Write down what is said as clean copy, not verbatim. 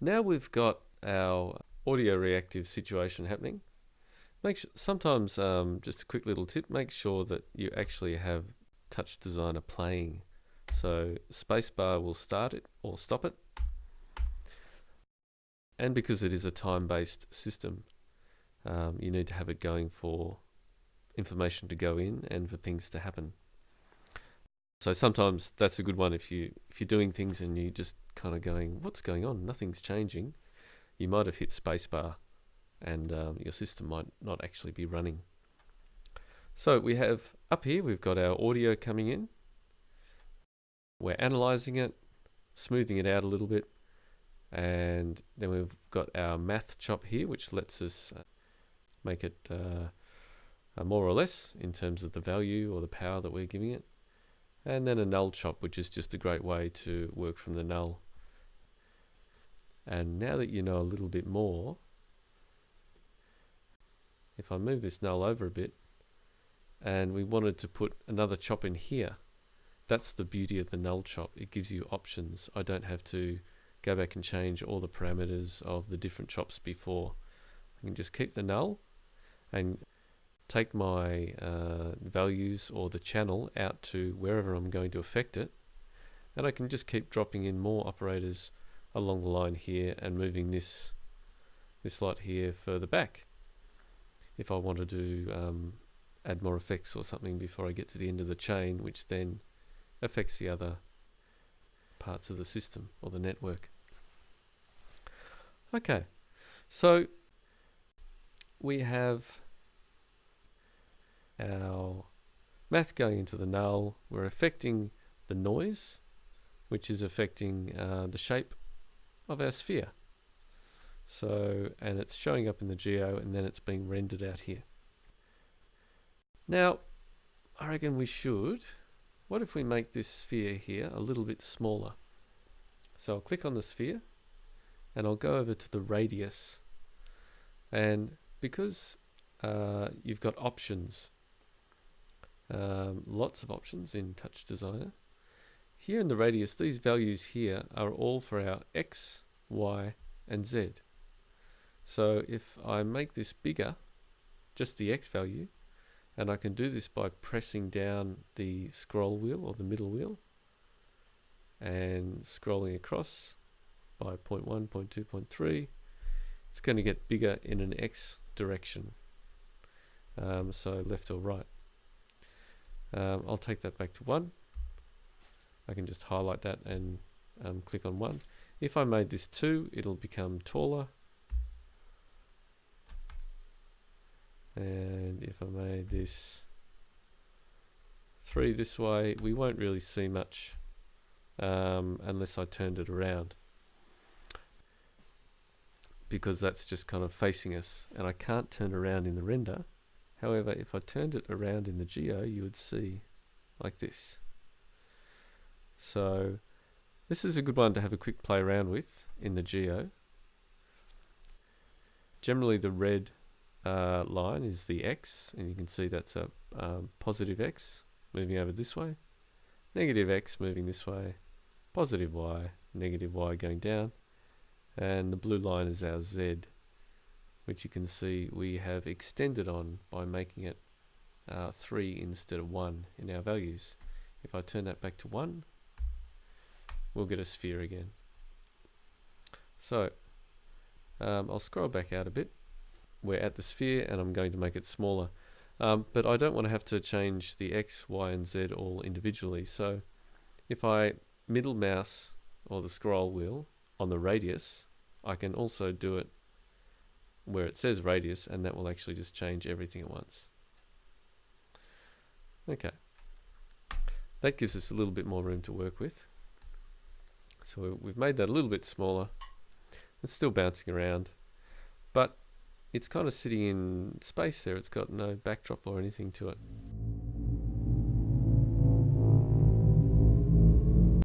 Now we've got our audio reactive situation happening. Sometimes, just a quick little tip, make sure that you actually have TouchDesigner playing. So spacebar will start it or stop it. And because it is a time-based system, you need to have it going for information to go in and for things to happen. So sometimes that's a good one if you're doing things and you just kind of going, what's going on? Nothing's changing. You might have hit spacebar and your system might not actually be running. So we have up here, we've got our audio coming in. We're analyzing it, smoothing it out a little bit. And then we've got our math chop here, which lets us make it more or less in terms of the value or the power that we're giving it. And then a null chop, which is just a great way to work from the null. And now that you know a little bit more, if I move this null over a bit, and we wanted to put another chop in here, that's the beauty of the null chop. It gives you options. I don't have to go back and change all the parameters of the different chops before. I can just keep the null and take my values or the channel out to wherever I'm going to affect it, and I can just keep dropping in more operators along the line here and moving this lot here further back if I want to do add more effects or something before I get to the end of the chain, which then affects the other parts of the system or the network. Okay, so we have our math going into the null. We're affecting the noise, which is affecting the shape of our sphere. So, and it's showing up in the geo, and then it's being rendered out here. Now, I reckon we should, what if we make this sphere here a little bit smaller? So I'll click on the sphere, and I'll go over to the radius. And because you've got options, lots of options in TouchDesigner, here in the radius, these values here are all for our X, Y, and Z. So if I make this bigger, just the X value, and I can do this by pressing down the scroll wheel or the middle wheel and scrolling across by 0.1, 0.2, 0.3, it's going to get bigger in an X direction, so left or right. I'll take that back to 1. I can just highlight that and click on 1. If I made this 2, it'll become taller. And if I made this 3 this way, we won't really see much unless I turned it around, because that's just kind of facing us, and I can't turn around in the render. However, if I turned it around in the geo, you would see like this. So this is a good one to have a quick play around with in the geo. Generally the red line is the X, and you can see that's a positive X moving over this way, negative X moving this way, positive Y, negative Y going down, and the blue line is our Z, which you can see we have extended on by making it 3 instead of 1 in our values. If I turn that back to 1, we'll get a sphere again. So I'll scroll back out a bit. We're at the sphere and I'm going to make it smaller, but I don't want to have to change the X, Y, and Z all individually. So if I middle mouse or the scroll wheel on the radius, I can also do it where it says radius, and that will actually just change everything at once. Okay, that gives us a little bit more room to work with. So we've made that a little bit smaller. It's still bouncing around, but it's kind of sitting in space there. It's got no backdrop or anything to it.